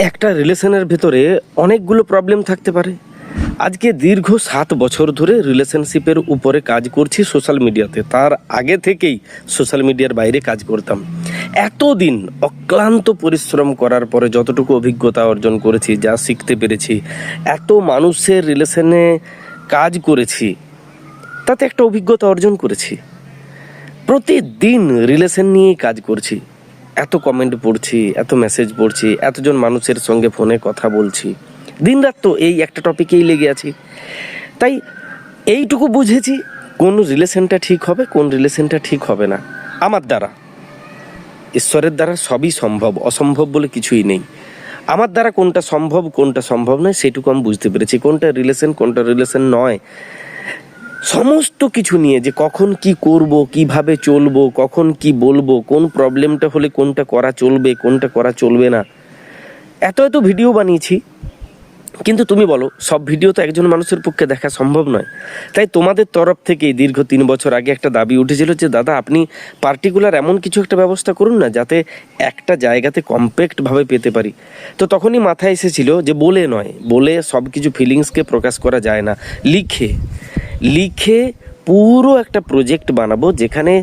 একটা রিলেশনের ভেতরে অনেকগুলো প্রবলেম থাকতে পারে। আজকে দীর্ঘ 7 বছর ধরে রিলেশনশিপের উপরে কাজ করছি সোশ্যাল মিডিয়াতে। তার আগে থেকেই সোশ্যাল মিডিয়ার বাইরে কাজ করতাম। এতদিন অক্লান্ত পরিশ্রম করার পরে যতটুকু অভিজ্ঞতা অর্জন করেছি, যা শিখতে পেরেছি, এত মানুষের রিলেশনে কাজ করেছি, তাতে একটা অভিজ্ঞতা অর্জন করেছি। প্রতিদিন রিলেশন নিয়েই কাজ করছি, এত কমেন্ট পড়ছি, এত মেসেজ পড়ছি, এতজন মানুষের সঙ্গে ফোনে কথা বলছি, দিনরাত তো এই একটা টপিকেই লেগে আছি। তাই এইটুকু বুঝেছি কোন রিলেশনটা ঠিক হবে, কোন রিলেশনটা ঠিক হবে না। আমার দ্বারা, ঈশ্বরের দ্বারা সবই সম্ভব, অসম্ভব বলে কিছুই নেই। আমার দ্বারা কোনটা সম্ভব কোনটা সম্ভব নয় সেটুকু আমি বুঝতে পেরেছি। কোনটা রিলেশন কোনটা রিলেশন নয়, সমস্ত কিছু নিয়ে, যে কখন কি করব, কিভাবে চলবো, কখন কি বলবো, কোন প্রবলেমটা হলে কোনটা করা চলবে, কোনটা করা চলবে না, এত এত ভিডিও বানিয়েছি। কিন্তু তুমি বলো, সব ভিডিও তো একজন মানুষের পক্ষে দেখা সম্ভব নয়। তাই তোমাদের তরফ থেকেই দীর্ঘ 3 বছর আগে একটা দাবি উঠেছিল যে দাদা আপনি পার্টিকুলার এমন কিছু একটা ব্যবস্থা করুন না যাতে একটা জায়গাতে কম্প্যাক্টভাবে পেতে পারি। তো তখনই মাথায় এসেছিল যে বলে নয়, বলে সব কিছু ফিলিংসকে প্রকাশ করা যায় না, লিখে লিখে পুরো একটা প্রজেক্ট বানাবো, যেখানে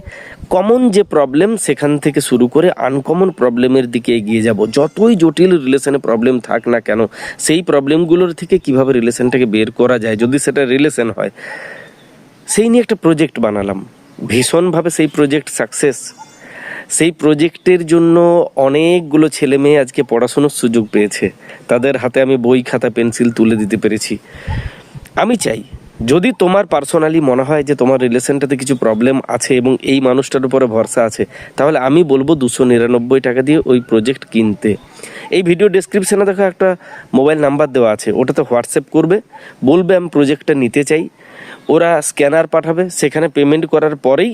কমন যে প্রবলেম সেখান থেকে শুরু করে আনকমন প্রবলেমের দিকে এগিয়ে যাব। যতই জটিল রিলেশনে প্রবলেম থাক না কেন, সেই প্রবলেমগুলোর থেকে কিভাবে রিলেশনটাকে বের করা যায়, যদি সেটা রিলেশন হয়, সেই নিয়ে একটা প্রজেক্ট বানালাম। ভীষণভাবে সেই প্রজেক্ট সাকসেস। সেই প্রজেক্টের জন্য অনেকগুলো ছেলে মেয়ে আজকে পড়াশোনার সুযোগ পেয়েছে, তাদের হাতে আমি বই খাতা পেন্সিল তুলে দিতে পেরেছি। আমি চাই, যদি তোমার পার্সোনালি মনে হয় যে তোমার রিলেশনটাতে কিছু প্রবলেম আছে এবং এই মানুষটার উপরে ভরসা আছে, তাহলে আমি বলবো 299 টাকা দিয়ে ওই প্রজেক্ট কিনতে। এই ভিডিও ডেসক্রিপশানে দেখো একটা মোবাইল নাম্বার দেওয়া আছে, ওটাতে হোয়াটসঅ্যাপ করবে, বলবে আমি প্রজেক্টটা নিতে চাই। ওরা স্ক্যানার পাঠাবে, সেখানে পেমেন্ট করার পরেই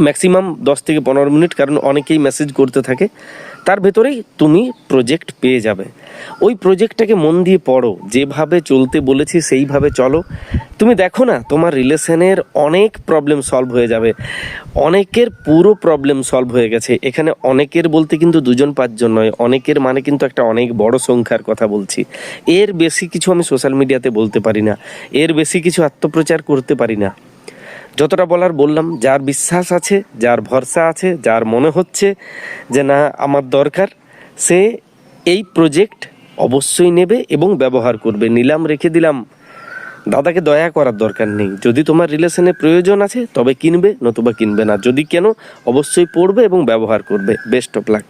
ম্যাক্সিমাম 10 থেকে 15 মিনিট, কারণ অনেকেই মেসেজ করতে থাকে, তার ভেতরেই তুমি প্রজেক্ট পেয়ে যাবে। ওই প্রজেক্টটাকে মন দিয়ে পড়ো, যেভাবে চলতে বলেছি সেইভাবে চলো। তুমি দেখো না, তোমার রিলেশনের অনেক প্রবলেম সলভ হয়ে যাবে। অনেকের পুরো প্রবলেম সলভ হয়ে গেছে। এখানে অনেকের বলতে কিন্তু 2-5 জন নয়, অনেকের মানে কিন্তু একটা অনেক বড় সংখ্যার কথা বলছি। এর বেশি কিছু আমি সোশ্যাল মিডিয়াতে বলতে পারি না, এর বেশি কিছু আত্মপ্রচার করতে পারি না। যতটা বলার বললাম। যার বিশ্বাস আছে, যার ভরসা আছে, যার মনে হচ্ছে যে না আমার দরকার, সে এই প্রজেক্ট অবশ্যই নেবে এবং ব্যবহার করবে। নিলাম, রেখে দিলাম, দাদাকে দয়া করার দরকার নেই। যদি তোমার রিলেশনে প্রয়োজন আছে তবে কিনবে, নতুবা কিনবে না। যদি কেন, অবশ্যই পড়বে এবং ব্যবহার করবে। Best of luck.